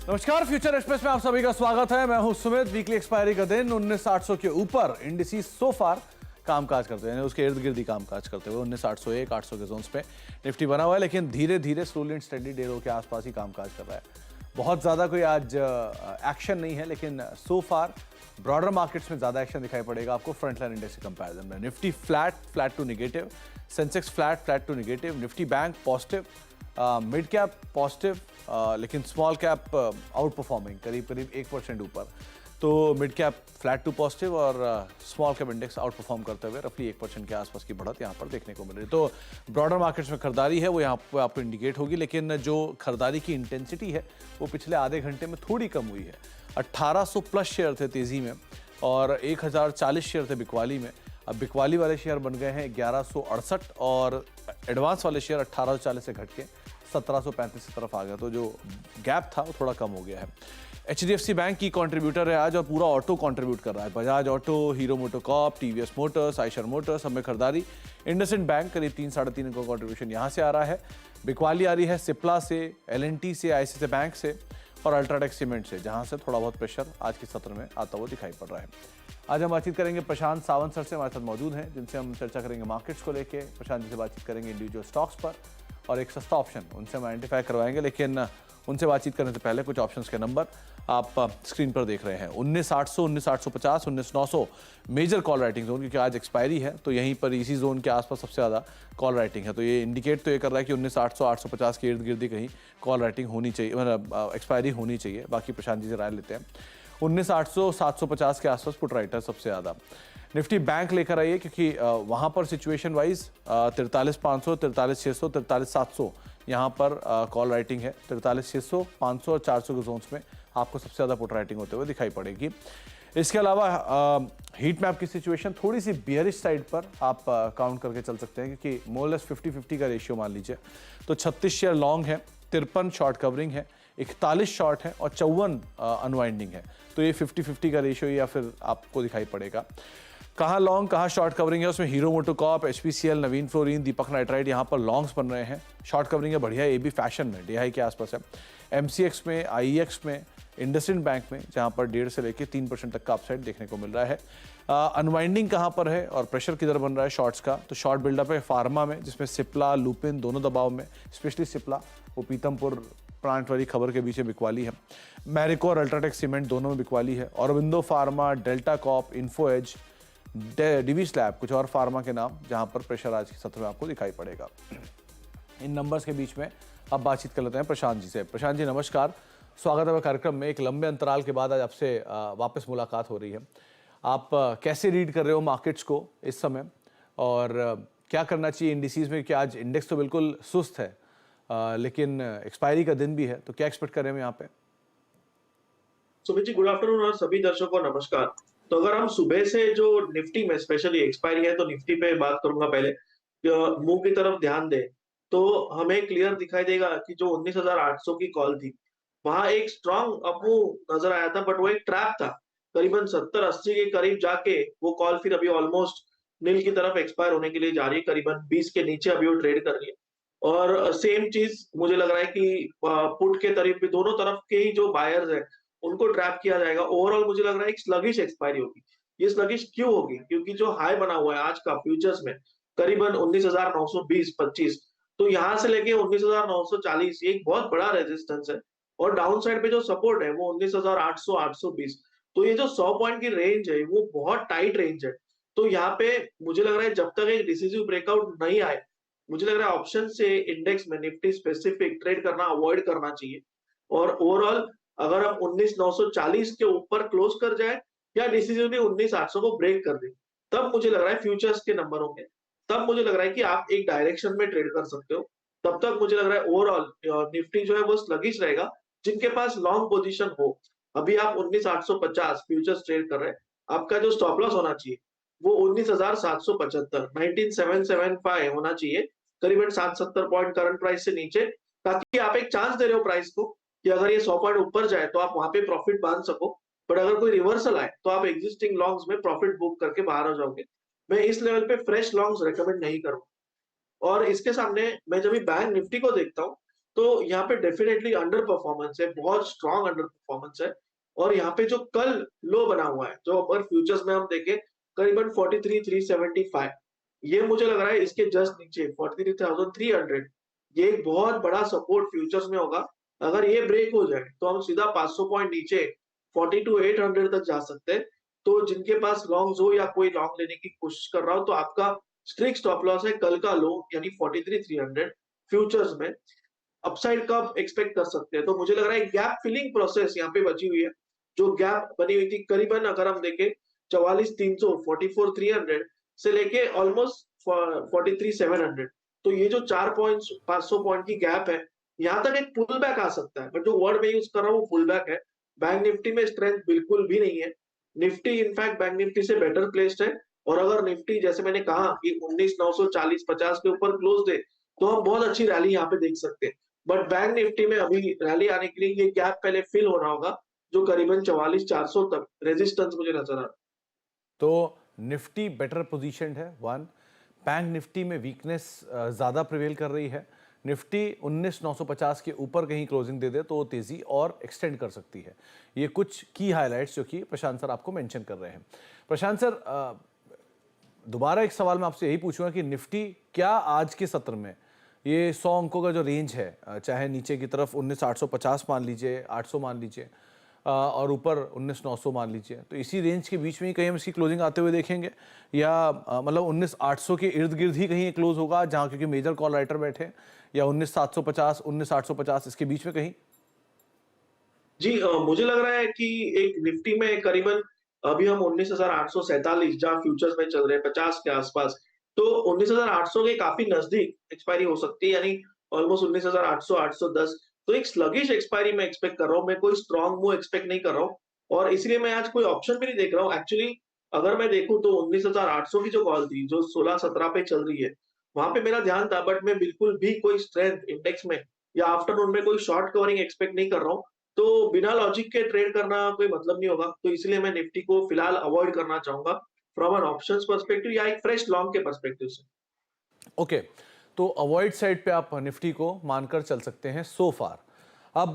नमस्कार, future express में आप सभी का स्वागत है। मैं हूं सुमित। वीकली एक्सपायरी का दिन 19,800 के ऊपर इंडिसेस सो फार कामकाज करते हैं, उसके इर्द गिर्द ही कामकाज करते हुए 19,801 800 के जोन्स पे निफ्टी बना हुआ है, लेकिन धीरे धीरे स्लोली एंड स्टेडी डे लो के आसपास ही कामकाज कर रहा है। बहुत ज़्यादा कोई आज एक्शन नहीं है, लेकिन सो फार ब्रॉडर मार्केट्स में ज़्यादा एक्शन दिखाई पड़ेगा आपको फ्रंटलाइन इंडेक्स के कंपैरिजन में। Nifty flat to negative, Sensex flat to negative, Nifty bank positive, mid cap positive, लेकिन स्मॉल कैप आउट परफॉर्मिंग करीब 1% ऊपर। तो mid cap flat to positive और small cap index outperform करते हुए रफली 1% के आसपास की बढ़त यहाँ पर देखने को मिल रही है। तो ब्रॉडर मार्केट्स में खरीदारी है वो यहाँ पर आपको इंडिकेट होगी, लेकिन जो खरीदारी की इंटेंसिटी है वो पिछले आधे घंटे में थोड़ी कम हुई है। 1800 प्लस शेयर थे तेज़ी में और 1040 शेयर थे बिकवाली में। अब बिकवाली वाले शेयर बन गए हैं 1168 और एडवांस वाले शेयर 1840 से घट के 1735 की तरफ आ गया। तो जो गैप था वो थोड़ा कम हो गया है। HDFC बैंक की कंट्रीब्यूटर है आज और पूरा ऑटो कंट्रीब्यूट कर रहा है। Bajaj auto, hero MotoCorp, TVS Motors, Eicher Motors, हमें खरीदारी। इंडसइंड बैंक करीब 3-3.5 का कंट्रीब्यूशन यहाँ से आ रहा है। बिकवाली आ रही है सिप्ला से, L&T से, ICICI बैंक से और अल्ट्राटेक सीमेंट से, जहाँ से थोड़ा बहुत प्रेशर आज के सत्र में आता हुआ दिखाई पड़ रहा है। आज हम बातचीत करेंगे प्रशांत सावंत सर से, हमारे साथ मौजूद हैं, जिनसे हम चर्चा करेंगे मार्केट्स को लेके। प्रशांत जी से बातचीत करेंगे इंडिविजुअल स्टॉक्स पर और एक सस्ता ऑप्शन उनसे हम आइडेंटिफाई करवाएंगे। लेकिन उनसे बातचीत करने से पहले कुछ ऑप्शंस के नंबर आप स्क्रीन पर देख रहे हैं। 19,800, 19,850, 19,900 मेजर कॉल राइटिंग जोन, क्योंकि आज एक्सपायरी है तो यहीं पर इसी जोन के आसपास सबसे ज़्यादा कॉल राइटिंग है। तो ये इंडिकेट तो ये कर रहा है कि 19,800, 850 के इर्द गिर्द कहीं कॉल राइटिंग होनी चाहिए, मतलब एक्सपायरी होनी चाहिए। बाकी प्रशांत जी से राय लेते हैं। 19,800, 750 के आसपास पुट राइटर सबसे ज़्यादा। निफ्टी बैंक लेकर आइए, क्योंकि वहाँ पर सिचुएशन वाइज 43,500, 43,600, 43,700 यहाँ पर कॉल राइटिंग है। 43,600, 500 और 400 के जोन्स में आपको सबसे ज़्यादा पुट राइटिंग होते हुए दिखाई पड़ेगी। इसके अलावा हीट मैप की सिचुएशन थोड़ी सी बियरिश साइड पर आप काउंट करके चल सकते हैं, क्योंकि मोरलेस 50-50 का रेशियो मान लीजिए तो 36 शेयर लॉन्ग है, 53 शॉर्ट कवरिंग है, 41 शॉर्ट है और 54 अनवाइंडिंग है। तो ये 50-50 का रेशियो या फिर आपको दिखाई पड़ेगा। कहाँ लॉन्ग कहाँ शॉर्ट कवरिंग है, उसमें हीरो मोटोकॉर्प, HPCL, नवीन फ्लोरिन, दीपक नाइट्राइट यहाँ पर लॉन्ग्स बन रहे हैं। शॉर्ट कवरिंग है बढ़िया, ये भी फैशन में DI के आसपास है। MCX में, IEX में, इंडसइंड बैंक में, जहाँ पर 1.5 से लेकर 3% तक का अपसाइड देखने को मिल रहा है। अनवाइंडिंग कहाँ पर है और प्रेशर किधर बन रहा है शॉर्ट्स का, तो शॉर्ट बिल्डअप है फार्मा में, जिसमें सिप्ला, लुपिन दोनों दबाव में, स्पेशली सिप्ला, वो पीतमपुर प्लांट वाली खबर के पीछे बिकवाली है। मैरिको और अल्ट्राटेक सीमेंट दोनों में बिकवाली है। औरबिंदो फार्मा, डेल्टा कॉप, इन्फो एज, डिवी स्लैब, कुछ और फार्मा के नाम जहां पर प्रेशर आज के सत्र में आपको दिखाई पड़ेगा। इन नंबर्स के बीच में अब बातचीत कर लेते हैं प्रशांत जी से। प्रशांत जी नमस्कार, स्वागत है कार्यक्रम में। एक लंबे अंतराल के बाद आज आपसे वापस मुलाकात हो रही है। आप कैसे रीड कर रहे हो मार्केट्स को इस समय और क्या करना चाहिए इंडिसेस में, कि आज इंडेक्स तो बिल्कुल सुस्त है लेकिन एक्सपायरी का दिन भी है, तो क्या एक्सपेक्ट कर रहे हैं यहाँ पे? सुमित जी गुड आफ्टरनून और सभी दर्शकों को नमस्कार। तो अगर हम सुबह से जो निफ्टी में स्पेशली एक्सपायरी है तो निफ्टी पे बात करूंगा पहले। मुंह की तरफ ध्यान दें तो हमें क्लियर दिखाई देगा कि जो 19,800 की कॉल थी वहां एक स्ट्रॉन्ग अपमूव नजर आया था, बट वो एक ट्रैप था। करीबन 70-80 के करीब जाके वो कॉल फिर अभी ऑलमोस्ट नील की तरफ एक्सपायर होने के लिए जा रही है। करीबन 20 के नीचे अभी वो ट्रेड कर रही है और सेम चीज मुझे लग रहा है कि पुट के तरफ भी दोनों तरफ के ही जो बायर्स है उनको ट्रैप किया जाएगा। ओवरऑल मुझे लग रहा है एक स्लगिश एक्सपायरी होगी। ये स्लगिश क्यों होगी? क्योंकि जो हाई बना हुआ है आज का फ्यूचर्स में करीबन 19,920-25, तो यहाँ से लेके 19,940 एक बहुत बड़ा रेजिस्टेंस है और डाउन साइड पे जो सपोर्ट है वो 19,800-820। तो ये जो 100 पॉइंट की रेंज है वो बहुत टाइट रेंज है। तो यहाँ पे मुझे लग रहा है जब तक एक डिसिसिव ब्रेकआउट नहीं आए, मुझे लग रहा है ऑप्शन से इंडेक्स में निफ्टी स्पेसिफिक ट्रेड करना अवॉइड करना चाहिए। और ओवरऑल अगर हम 19,940 के ऊपर क्लोज कर जाए या डिसिसिवली 19,800 को ब्रेक कर दे, तब मुझे लग रहा है फ्यूचर्स के नंबर होंगे। तब मुझे लग रहा है कि आप एक डायरेक्शन में ट्रेड कर सकते हो। तब तक मुझे लग रहा है ओवरऑल निफ्टी जो है वो स्लगिश रहेगा। जिनके पास लॉन्ग पोजीशन हो, अभी आप 19,850 फ्यूचर्स ट्रेड कर रहे हैं, आपका जो स्टॉप लॉस होना चाहिए वो 19,775 19,775 होना चाहिए, करीबन 60-70 पॉइंट करंट प्राइस से नीचे, ताकि आप एक चांस दे रहे हो प्राइस को कि अगर ये 100 पॉइंट ऊपर जाए तो आप वहां पे प्रॉफिट बांध सको। बट अगर कोई रिवर्सल आए तो आप एग्जिस्टिंग लॉन्ग्स में प्रॉफिट बुक करके बाहर हो जाओगे। मैं इस लेवल पे फ्रेश लॉन्ग्स रेकमेंड नहीं करूंगा। और इसके सामने मैं जब भी बैंक निफ्टी को देखता हूँ तो यहाँ पे डेफिनेटली अंडर परफॉर्मेंस है, बहुत स्ट्रॉन्ग अंडर परफॉर्मेंस है। और यहाँ पे जो कल लो बना हुआ है, जो अगर फ्यूचर्स में हम देखें करीबन 43,375, ये मुझे लग रहा है इसके जस्ट नीचे 43,300, ये एक बहुत बड़ा सपोर्ट फ्यूचर्स में होगा। अगर ये ब्रेक हो जाए तो हम सीधा 500 पॉइंट नीचे 42,800 तक जा सकते हैं। तो जिनके पास लॉन्ग्स हो या कोई लॉन्ग लेने की कोशिश कर रहा हो, तो आपका स्ट्रिक्ट स्टॉप लॉस है कल का लो यानी 43,300 फ्यूचर्स में। अपसाइड कब एक्सपेक्ट कर सकते हैं? तो मुझे लग रहा है गैप फिलिंग प्रोसेस यहाँ पे बची हुई है। जो गैप बनी हुई थी करीबन अगर हम देखें 44,300 44,300 से लेके ऑलमोस्ट 43,700, तो ये जो 4 पॉइंट्स 500 पॉइंट की गैप है, यहाँ तक एक पुल बैक आ सकता है। बट जो वर्ड मैं यूज कर रहा हूँ वो पुल बैक है। बैंक निफ्टी में स्ट्रेंथ बिल्कुल भी नहीं है। निफ्टी इनफैक्ट बैंक निफ्टी से बेटर प्लेस्ड है। और अगर निफ्टी जैसे मैंने कहा कि 19,940-50 के ऊपर क्लोज दे, तो हम बहुत अच्छी रैली यहाँ पे देख सकते हैं। बट बैंक निफ्टी में अभी रैली आने के लिए ये गैप पहले फिल होना होगा, जो करीबन 44,400 तक रेजिस्टेंस मुझे नजर आ रहा है। तो निफ्टी बेटर पोजीशनड है वन, बैंक निफ्टी में वीकनेस ज़्यादा प्रिवेल कर रही है। निफ्टी 19,950 के ऊपर कहीं क्लोजिंग दे दे तो वो तेज़ी और एक्सटेंड कर सकती है। ये कुछ की हाइलाइट्स जो कि प्रशांत सर आपको मेंशन कर रहे हैं। प्रशांत सर, दोबारा एक सवाल मैं आपसे यही पूछूंगा कि निफ्टी क्या आज के सत्र में ये 100 अंकों का जो रेंज है, चाहे नीचे की तरफ 19,850 मान लीजिए, 800 मान लीजिए, और ऊपर 19,900 मान लीजिए, तो इसी रेंज के बीच में ही कहीं हम इसकी क्लोजिंग आते हुए देखेंगे, या मतलब 19,800 के इर्द गिर्द ही कहीं क्लोज होगा जहां क्योंकि मेजर कॉल राइटर बैठे, या 19,750 19,850 इसके बीच में कहीं? जी, मुझे लग रहा है कि एक निफ्टी में करीबन अभी हम 19,847 जहाँ फ्यूचर्स में चल रहे हैं 50 के आसपास, तो 19,800 के काफी नजदीक एक्सपायरी हो सकती है, यानी ऑलमोस्ट 19,800 810। तो एक स्लगिश एक्सपायरी मैं एक्सपेक्ट कर रहा हूँ, मैं कोई स्ट्रॉन्ग मूव एक्सपेक्ट नहीं कर रहा हूँ। और इसलिए मैं आज कोई ऑप्शन भी नहीं देख रहा हूँ एक्चुअली। अगर मैं देखूं तो 19,800 की जो कॉल थी, जो 16-17 पे चल रही है, वहां पे मेरा ध्यान था। बट मैं बिल्कुल भी कोई स्ट्रेंथ इंडेक्स में या आफ्टरनून में कोई शॉर्ट कवरिंग एक्सपेक्ट नहीं कर रहा हूँ। तो बिना लॉजिक के ट्रेड करना कोई मतलब नहीं होगा, तो इसलिए मैं निफ्टी को फिलहाल अवॉइड करना चाहूंगा फ्रॉम एन ऑप्शंस पर्सपेक्टिव या एक फ्रेश लॉन्ग के पर्सपेक्टिव से। ओके, तो अवॉइड साइड पे आप निफ्टी को मानकर चल सकते हैं सो फार। अब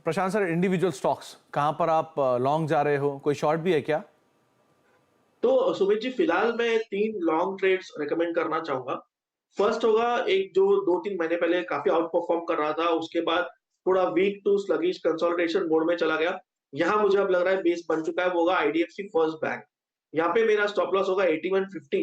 प्रशांत सर, इंडिविजुअल स्टॉक्स कहां पर आप लॉन्ग जा रहे हो, कोई शॉर्ट भी है क्या? तो सुमित जी, फिलहाल मैं 3 लॉन्ग ट्रेड्स रिकमेंड करना चाहूंगा। फर्स्ट होगा एक जो 2-3 महीने पहले काफी आउट परफॉर्म कर रहा था, उसके बाद थोड़ा weak to sluggish consolidation mode में चला गया। यहाँ मुझे अब लग रहा है बेस बन चुका है, वो होगा आईडीएफसी फर्स्ट बैंक। यहाँ पे मेरा स्टॉप लॉस होगा 8150,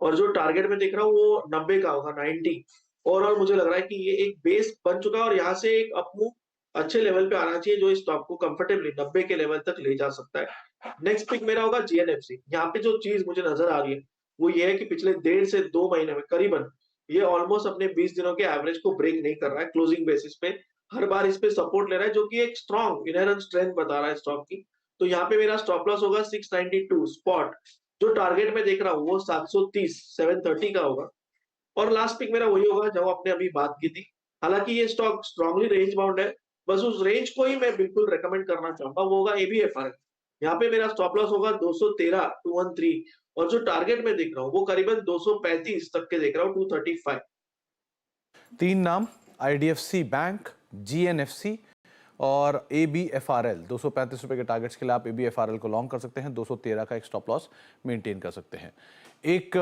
और जो टारगेट में देख रहा हूँ वो 90 का होगा, 90। ओवरऑल मुझे लग रहा है कि ये एक बेस बन चुका है और यहाँ से एक अप मूव अच्छे लेवल पे आना चाहिए, जो इस स्टॉक को कंफर्टेबली 90 के लेवल तक ले जा सकता है। नेक्स्ट पिक मेरा होगा जीएनएफसी। यहाँ पे जो चीज मुझे नजर आ रही है वो ये है कि पिछले 1.5 से 2 महीने में करीबन ये ऑलमोस्ट अपने 20 दिनों के एवरेज को ब्रेक नहीं कर रहा है क्लोजिंग बेसिस पे। हर बार इस पे सपोर्ट ले रहा है, जो कि एक स्ट्रॉन्ग इनहेरेंट स्ट्रेंथ बता रहा है स्टॉक की। तो यहाँ पे मेरा स्टॉप लॉस होगा 692 स्पॉट। जो टारगेट में देख रहा हूँ वो 730 730 का होगा। और लास्ट पिक मेरा वही होगा जो आपने अभी बात की थी। हालांकि ये स्टॉक स्ट्रांगली रेंज बाउंड है, बस उस रेंज को ही मैं बिल्कुल रेकमेंड करना चाहूंगा, वो होगा एबीएफआर। यहाँ पे मेरा स्टॉप लॉस होगा 213 213, और जो टारगेट में देख रहा हूँ वो करीबन 235 तक के देख रहा हूँ, 235। 3 नाम, आईडीएफसी बैंक, जीएनएफसी और एबीएफआरएल। 235 रुपए के टारगेट्स के लिए आप एबीएफआरएल को लॉन्ग कर सकते हैं, 213 का एक स्टॉप लॉस मेंटेन कर सकते हैं। एक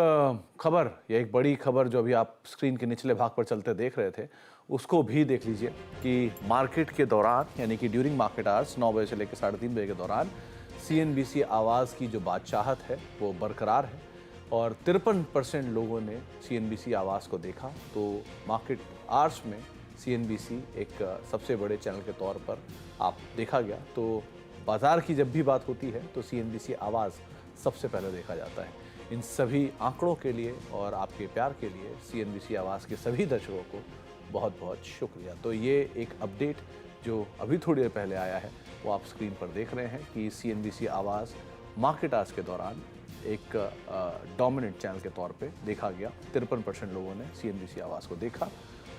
खबर या एक बड़ी खबर जो अभी आप स्क्रीन के निचले भाग पर चलते देख रहे थे, उसको भी देख लीजिए कि मार्केट के दौरान, यानी कि ड्यूरिंग मार्केट आवर्स 9 बजे से लेकर 3:30 बजे के दौरान सीएनबीसी आवाज़ की जो बादशाहत है वो बरकरार है, और 53% लोगों ने सीएनबीसी आवाज़ को देखा। तो मार्केट आवर्स में सीएनबीसी एक सबसे बड़े चैनल के तौर पर आप देखा गया। तो बाजार की जब भी बात होती है तो सीएनबीसी आवाज़ सबसे पहले देखा जाता है। इन सभी आंकड़ों के लिए और आपके प्यार के लिए सीएनबीसी आवाज़ के सभी दर्शकों को बहुत बहुत शुक्रिया। तो ये एक अपडेट जो अभी थोड़ी देर पहले आया है वो आप स्क्रीन पर देख रहे हैं कि सीएनबीसी आवाज़ मार्केट आवर्स के दौरान एक डोमिनेंट चैनल के तौर पे देखा गया। 53% लोगों ने सीएनबीसी आवाज़ को देखा,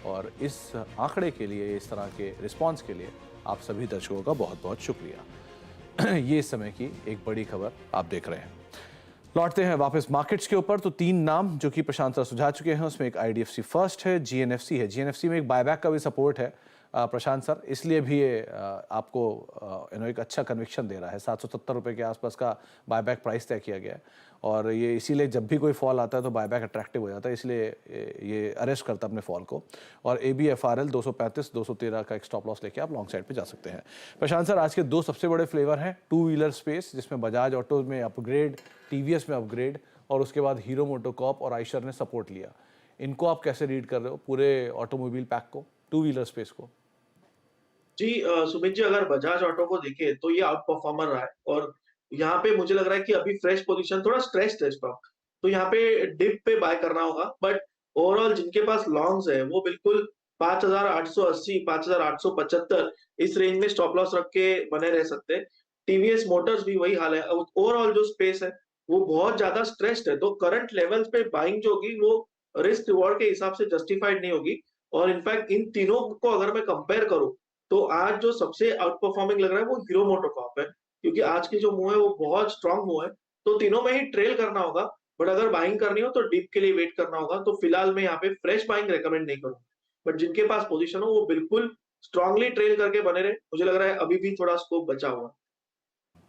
और इस आंकड़े के लिए, इस तरह के रिस्पांस के लिए आप सभी दर्शकों का बहुत बहुत शुक्रिया। ये इस समय की एक बड़ी खबर आप देख रहे हैं। लौटते हैं वापस मार्केट्स के ऊपर। तो 3 नाम जो कि प्रशांत सर सुझा चुके हैं, उसमें एक आईडीएफसी फर्स्ट है, जीएनएफसी है। जीएनएफसी में एक बायबैक का भी सपोर्ट है, प्रशांत सर, इसलिए भी ये आपको एक अच्छा कन्विक्शन दे रहा है। 770 रुपये के आसपास का बायबैक प्राइस तय किया गया है और ये इसीलिए जब भी कोई फॉल आता है तो बायबैक अट्रैक्टिव हो जाता है, इसलिए ये अरेस्ट करता है अपने फॉल को। और ABFRL 235 213 का एक स्टॉप लॉस लेके आप लॉन्ग साइड पे जा सकते हैं। प्रशांत सर, आज के 2 सबसे बड़े फ्लेवर हैं टू व्हीलर स्पेस, जिसमें बजाज ऑटो में अपग्रेड, TVS में अपग्रेड और उसके बाद हीरो मोटोकॉर्प और आइशर ने सपोर्ट लिया। इनको आप कैसे रीड कर रहे हो, पूरे ऑटोमोबाइल पैक को, टू व्हीलर स्पेस को? जी सुमित जी, अगर बजाज ऑटो को देखें तो ये आउट परफॉर्मर रहा है और यहाँ पे मुझे लग रहा है कि अभी फ्रेश पोजीशन थोड़ा स्ट्रेस्ड है स्टॉक, तो यहाँ पे डिप पे बाय करना होगा। बट ओवरऑल जिनके पास लॉन्ग्स है वो बिल्कुल 5,880 5,875 इस रेंज में स्टॉप लॉस रख के बने रह सकते हैं। टीवीएस मोटर्स भी वही हाल है। ओवरऑल जो स्पेस है वो बहुत ज्यादा स्ट्रेस्ड है, तो करंट लेवल्स पे बाइंग जो होगी वो रिस्क रिवॉर्ड के हिसाब से जस्टिफाइड नहीं होगी। और इनफैक्ट इन तीनों को अगर मैं कंपेयर करूं तो आज जो सबसे आउट परफॉर्मिंग लग रहा है वो हीरो मोटोकॉर्प है, क्योंकि आज की जो मूव है वो बहुत स्ट्रांग मूव है। तो तीनों में ही ट्रेल करना होगा, बट अगर बाइंग करनी हो तो डीप के लिए वेट करना होगा। तो फिलहाल मैं यहाँ पे फ्रेश बाइंग रेकमेंड नहीं करूंगा, बट जिनके पास पोजीशन हो वो बिल्कुल स्ट्रांगली ट्रेल करके बने रहे। मुझे लग रहा है अभी भी थोड़ा स्कोप बचा हुआ।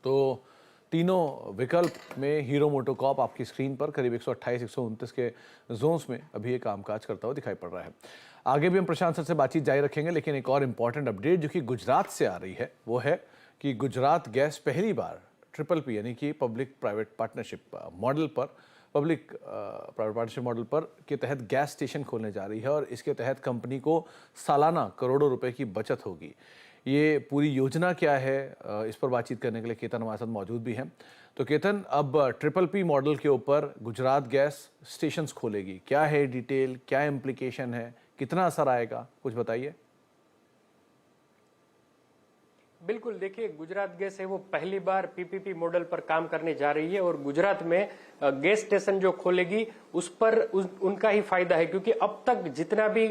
तो तीनों विकल्प में हीरो मोटोकॉर्प आपकी स्क्रीन पर करीब 128 129 के जोन्स में अभी ये कामकाज करता हुआ दिखाई पड़ रहा है। आगे भी हम प्रशांत सर से बातचीत जारी रखेंगे, लेकिन एक और इम्पॉर्टेंट अपडेट जो कि गुजरात से आ रही है वो है कि गुजरात गैस पहली बार PPP यानी कि पब्लिक प्राइवेट पार्टनरशिप मॉडल पर के तहत गैस स्टेशन खोलने जा रही है और इसके तहत कंपनी को सालाना करोड़ों रुपए की बचत होगी। ये पूरी योजना क्या है, इस पर बातचीत करने के लिए केतन हमारे साथ मौजूद भी हैं। तो केतन, अब PPP मॉडल के ऊपर गुजरात गैस स्टेशंस खोलेगी, क्या है डिटेल, क्या इम्प्लीकेशन है, कितना असर आएगा, कुछ बताइए। बिल्कुल, देखिए गुजरात गैस है वो पहली बार PPP मॉडल पर काम करने जा रही है और गुजरात में गैस स्टेशन जो खोलेगी उस पर उनका ही फायदा है, क्योंकि अब तक जितना भी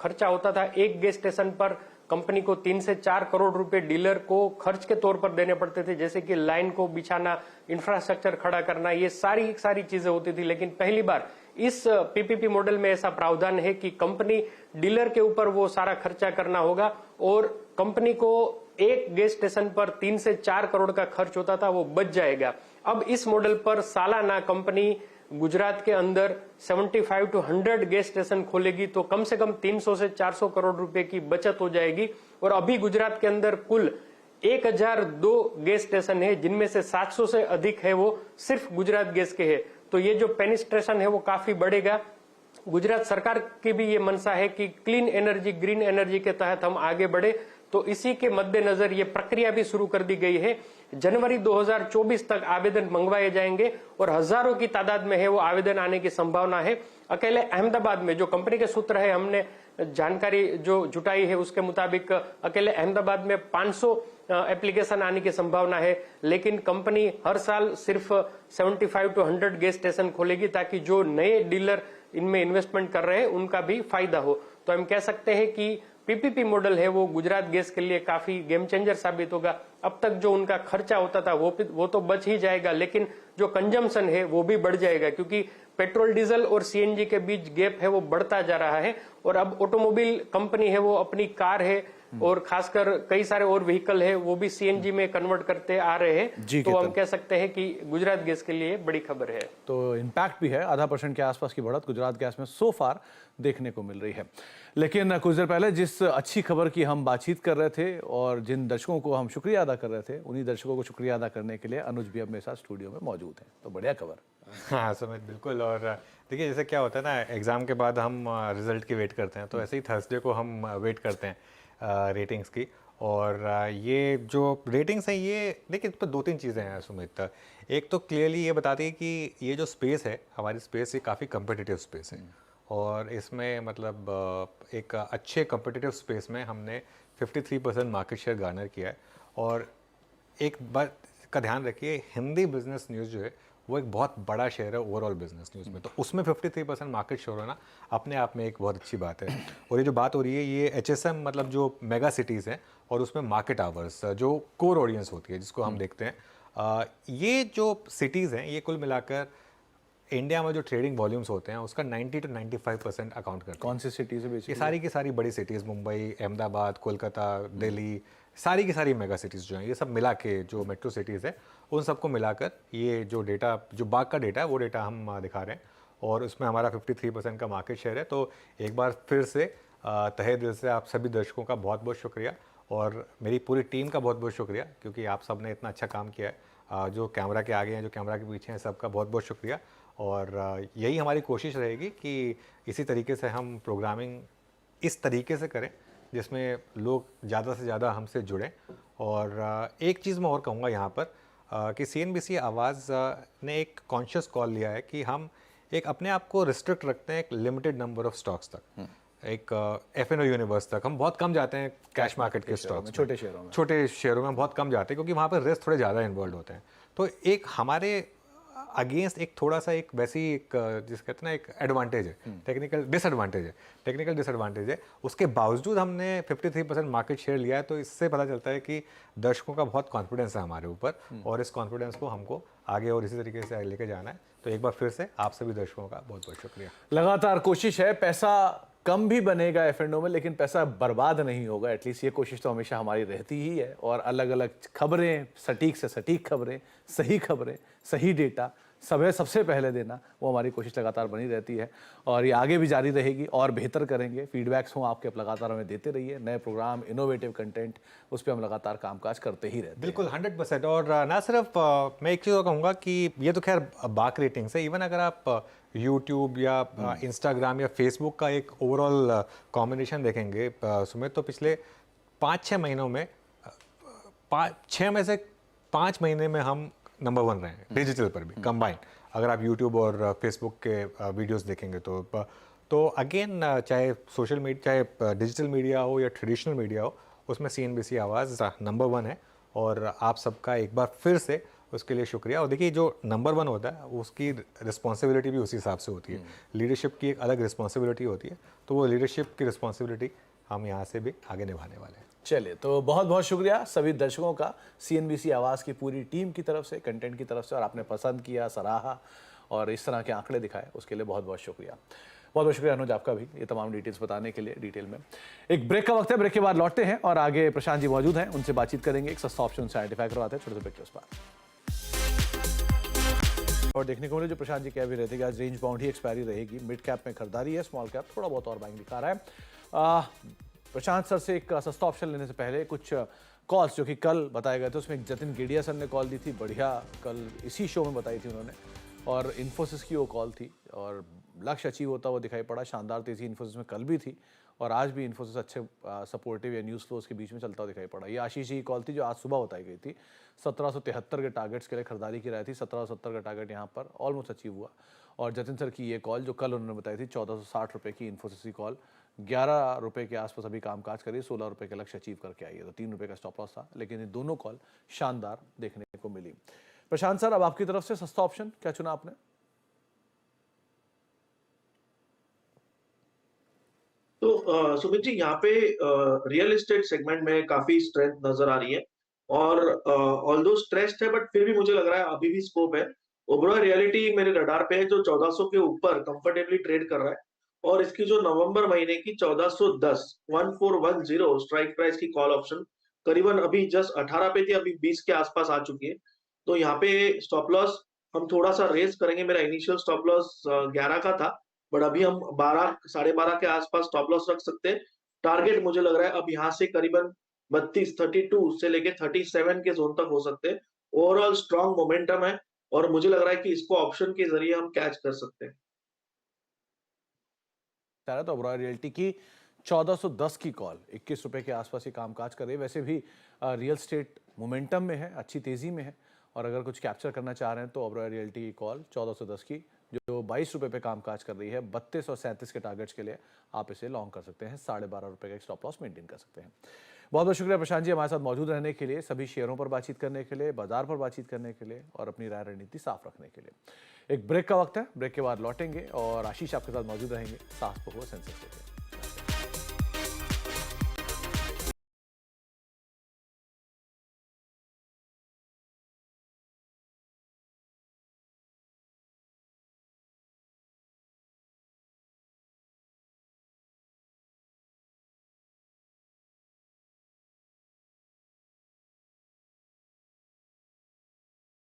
खर्चा होता था एक गैस स्टेशन पर कंपनी को 3 से 4 करोड़ रुपए डीलर को खर्च के तौर पर देने पड़ते थे, जैसे कि लाइन को बिछाना, इंफ्रास्ट्रक्चर खड़ा करना, ये सारी चीजें होती थी। लेकिन पहली बार इस PPP मॉडल में ऐसा प्रावधान है कि कंपनी डीलर के ऊपर वो सारा खर्चा करना होगा और कंपनी को एक गैस स्टेशन पर 3 से 4 करोड़ का खर्च होता था वो बच जाएगा। अब इस मॉडल पर सालाना कंपनी गुजरात के अंदर 75 to 100 गैस स्टेशन खोलेगी तो कम से कम 300 से 400 करोड़ रुपए की बचत हो जाएगी। और अभी गुजरात के अंदर कुल 1002 गैस स्टेशन है, जिनमें से 700 से अधिक है वो सिर्फ गुजरात गैस के है। तो ये जो पेनिस्ट्रेशन है वो काफी बढ़ेगा। गुजरात सरकार की भी ये मंशा है कि क्लीन एनर्जी, ग्रीन एनर्जी के तहत हम आगे बढ़े, तो इसी के मद्देनजर ये प्रक्रिया भी शुरू कर दी गई है। जनवरी 2024 तक आवेदन मंगवाए जाएंगे और हजारों की तादाद में है वो आवेदन आने की संभावना है। अकेले अहमदाबाद में जो कंपनी के सूत्र है, हमने जानकारी जो जुटाई है उसके मुताबिक अकेले अहमदाबाद में 500 एप्लीकेशन आने की संभावना है। लेकिन कंपनी हर साल सिर्फ 75 to 100 गैस स्टेशन खोलेगी ताकि जो नए डीलर इनमें इन्वेस्टमेंट कर रहे हैं उनका भी फायदा हो। तो हम कह सकते हैं कि PPP मॉडल है वो गुजरात गैस के लिए काफी गेम चेंजर साबित होगा। अब तक जो उनका खर्चा होता था वो तो बच ही जाएगा, लेकिन जो कंजम्पशन है वो भी बढ़ जाएगा, क्योंकि पेट्रोल डीजल और CNG के बीच गैप है वो बढ़ता जा रहा है। और अब ऑटोमोबाइल कंपनी है वो अपनी कार है और खासकर कई सारे और व्हीकल है वो भी CNG में कन्वर्ट करते आ रहे हैं। तो हम कह सकते हैं कि गुजरात गैस के लिए बड़ी खबर है। तो इम्पैक्ट भी है, 0.5% के आसपास की बढ़त गुजरात गैस में सो फार देखने को मिल रही है। लेकिन कुछ देर पहले जिस अच्छी खबर की हम बातचीत कर रहे थे और जिन दर्शकों को हम शुक्रिया अदा कर रहे थे, उन्हीं दर्शकों को शुक्रिया अदा करने के लिए अनुज भी अब मेरे साथ स्टूडियो में मौजूद हैं। तो बढ़िया खबर। हाँ सुमित, बिल्कुल। और देखिए जैसे क्या होता है ना, एग्ज़ाम के बाद हम रिजल्ट की वेट करते हैं, तो ऐसे ही थर्सडे को हम वेट करते हैं रेटिंग्स की। और ये जो रेटिंग्स हैं ये देखिए, इस पर 2-3 चीज़ें हैं सुमित। एक तो क्लियरली ये बताती है कि ये जो स्पेस है, हमारी स्पेस, ये काफ़ी कम्पिटिटिव स्पेस है और इसमें मतलब एक अच्छे कम्पिटिटिव स्पेस में हमने 53% मार्केट शेयर गार्नर किया है। और एक बात का ध्यान रखिए, हिंदी बिजनेस न्यूज़ जो है वो एक बहुत बड़ा शेयर है ओवरऑल बिजनेस न्यूज़ में, तो उसमें 53% मार्केट शेयर होना अपने आप में एक बहुत अच्छी बात है। और ये जो बात हो रही है ये HSM मतलब जो मेगा सिटीज़ हैं और उसमें मार्केट आवर्स जो कोर ऑडियंस होती है जिसको हम देखते हैं, ये जो सिटीज़ हैं ये कुल मिलाकर इंडिया में जो ट्रेडिंग वॉल्यूम्स होते हैं उसका 90 to 95% अकाउंट करते हैं। कौन सी सिटी से बेची? ये सारी की सारी बड़ी सिटीज़, मुंबई, अहमदाबाद, कोलकाता, दिल्ली, सारी की सारी मेगा सिटीज़ जो हैं, ये सब मिला के जो मेट्रो सिटीज़ है उन सबको मिलाकर ये जो डेटा, जो बाग का डेटा है वो डेटा हम दिखा रहे हैं और उसमें हमारा 53% का मार्केट शेयर है। तो एक बार फिर से तहे दिल से आप सभी दर्शकों का बहुत बहुत शुक्रिया और मेरी पूरी टीम का बहुत बहुत शुक्रिया, क्योंकि आप सब ने इतना अच्छा काम किया है। जो कैमरा के आगे हैं, जो कैमरा के पीछे हैं, सबका बहुत बहुत शुक्रिया। और यही हमारी कोशिश रहेगी कि इसी तरीके से हम प्रोग्रामिंग इस तरीके से करें जिसमें लोग ज़्यादा से ज़्यादा हमसे जुड़ें। और एक चीज़ मैं और कहूँगा यहाँ पर कि CNBC आवाज़ ने एक कॉन्शियस कॉल लिया है कि हम एक अपने आप को रिस्ट्रिक्ट रखते हैं एक लिमिटेड नंबर ऑफ स्टॉक्स तक, एक FNO यूनिवर्स तक। हम बहुत कम जाते हैं कैश मार्केट के स्टॉक्स, छोटे शेयरों में, छोटे शेयरों में बहुत कम जाते हैं क्योंकि वहाँ पर रिस्क थोड़े ज़्यादा इन्वॉल्व होते हैं। तो एक हमारे अगेंस्ट एक थोड़ा सा एक वैसी एक जिस कहते हैं ना एक एडवांटेज है, टेक्निकल डिसएडवांटेज है। उसके बावजूद हमने 53% मार्केट शेयर लिया है। तो इससे पता चलता है कि दर्शकों का बहुत कॉन्फिडेंस है हमारे ऊपर और इस कॉन्फिडेंस को हमको आगे और इसी तरीके से लेके जाना है। तो एक बार फिर से आप सभी दर्शकों का बहुत बहुत शुक्रिया। लगातार कोशिश है, पैसा कम भी बनेगा F&O में लेकिन पैसा बर्बाद नहीं होगा, एटलीस्ट ये कोशिश तो हमेशा हमारी रहती ही है। और अलग अलग खबरें, सटीक से सटीक खबरें, सही डेटा सबसे पहले देना, वो हमारी कोशिश लगातार बनी रहती है और ये आगे भी जारी रहेगी और बेहतर करेंगे। फीडबैक्स हों आपके, लगातार हमें देते रहिए। नए प्रोग्राम, इनोवेटिव कंटेंट, उस पर हम लगातार कामकाज करते ही रहते हैं। बिल्कुल 100%। और ना सिर्फ मैं एक चीज़ और कहूँगा कि ये तो खैर बाक रेटिंग से, इवन अगर आप यूट्यूब या इंस्टाग्राम या फेसबुक का एक ओवरऑल कॉम्बिनेशन देखेंगे सुमित, तो पिछले 5-6 महीनों में 6 में से 5 महीने में हम नंबर 1 रहे हैं डिजिटल पर भी कंबाइन। अगर आप यूट्यूब और फेसबुक के वीडियोस देखेंगे तो अगेन चाहे सोशल मीडिया, चाहे डिजिटल मीडिया हो या ट्रेडिशनल मीडिया हो, उसमें CNBC आवाज़ नंबर 1 है। और आप सबका एक बार फिर से उसके लिए शुक्रिया। और देखिए, जो नंबर 1 होता है उसकी रिस्पॉन्सिबिलिटी भी उसी हिसाब से होती है। लीडरशिप की एक अलग रिस्पॉन्सिबिलिटी होती है, तो वो लीडरशिप की रिस्पॉन्सिबिलिटी हम यहाँ से भी आगे निभाने वाले हैं। चलिए, तो बहुत बहुत शुक्रिया सभी दर्शकों का CNBC आवाज़ की पूरी टीम की तरफ से, कंटेंट की तरफ से। और आपने पसंद किया, सराहा और इस तरह के आंकड़े दिखाए, उसके लिए बहुत बहुत शुक्रिया। बहुत बहुत शुक्रिया अनुज आपका भी, ये तमाम डिटेल्स बताने के लिए डिटेल में। एक ब्रेक का वक्त है, ब्रेक के बाद लौटते हैं और आगे प्रशांत जी मौजूद हैं, उनसे बातचीत करेंगे। एक सस्ता ऑप्शन से आइडेंटिफाई करवाते हैं छोटे से ब्रेक के उस पार। और देखने को मिले जो प्रशांत जी कह भी रहे थे कि आज रेंज बाउंड ही एक्सपायरी रहेगी। मिड कैप में खरीदारी है, स्मॉल कैप थोड़ा बहुत और बाइंग दिखा रहा है। प्रशांत सर से एक सस्ता ऑप्शन लेने से पहले कुछ कॉल्स जो कि कल बताए गए थे, उसमें एक जतिन गेडिया सर ने कॉल दी थी, बढ़िया, कल इसी शो में बताई थी उन्होंने। और इन्फोसिस की वो कॉल थी और लक्ष्य अचीव होता हुआ दिखाई पड़ा। शानदार तेजी इन्फोसिस में कल भी थी और आज भी इन्फोसिस अच्छे सपोर्टिव या न्यूज़ फ्लोज के बीच में चलता हुआ दिखाई पड़ा। ये आशीष जी की कॉल थी जो आज सुबह बताई गई थी। 1773 के टारगेट्स के लिए खरीदारी की राय थी। 1770 का टारगेट यहाँ पर ऑलमोस्ट अचीव हुआ। और जतिन सर की ये कॉल जो कल उन्होंने बताई थी 1460 रुपये की इन्फोसिस की कॉल, 11 रुपये के आसपास अभी कामकाज करिए, 16 रुपये का लक्ष्य अचीव करके आई है। तो 3 रुपये का स्टॉप लॉस था, लेकिन ये दोनों कॉल शानदार देखने को मिली। प्रशांत सर, अब आपकी तरफ से सस्ता ऑप्शन क्या चुना आपने? तो सुमित जी, यहाँ पे रियल एस्टेट सेगमेंट में काफी स्ट्रेंथ नजर आ रही है और ऑल्दो स्ट्रेस्ड है, बट फिर भी मुझे लग रहा है अभी भी स्कोप है। ओबरॉय रियलिटी मेरे रडार पे है जो 1400 के ऊपर कंफर्टेबली ट्रेड कर रहा है और इसकी जो नवंबर महीने की 1410 स्ट्राइक प्राइस की कॉल ऑप्शन करीबन अभी जस्ट 18 पे थी, अभी 20 के आसपास आ चुकी है। तो यहाँ पे स्टॉप लॉस हम थोड़ा सा रेस करेंगे। मेरा इनिशियल स्टॉप लॉस 11 का था, बट अभी हम 12, 12.5 के आसपास स्टॉप लॉस रख सकते हैं। टारगेट मुझे लग रहा है अब यहाँ से करीबन 32 से लेके 37 के जोन तक हो सकते हैं। ओवरऑल स्ट्रॉन्ग मोमेंटम है और मुझे लग रहा है कि इसको ऑप्शन के जरिए हम कैच कर सकते हैं। तो ओबरॉय रियल्टी की 1410 की कॉल 21 रुपए के आसपास ही कामकाज कर रही है। वैसे भी रियल स्टेट मोमेंटम में है, अच्छी तेजी में है और अगर कुछ कैप्चर करना चाह रहे हैं तो ओबरॉय रियल्टी की कॉल 1410 की जो 22 रुपये पे कामकाज कर रही है, 32 और 37 के टारगेट्स के लिए आप इसे लॉन्ग कर सकते हैं। 12.5 रुपये का एक स्टॉप लॉस मेंटेन कर सकते हैं। बहुत बहुत शुक्रिया प्रशांत जी हमारे साथ मौजूद रहने के लिए, सभी शेयरों पर बातचीत करने के लिए, बाजार पर बातचीत करने के लिए और अपनी राय रणनीति साफ रखने के लिए। एक ब्रेक का वक्त है, ब्रेक के बाद लौटेंगे और आशीष आपके साथ मौजूद रहेंगे सास बहु सेंसेक्स के लिए।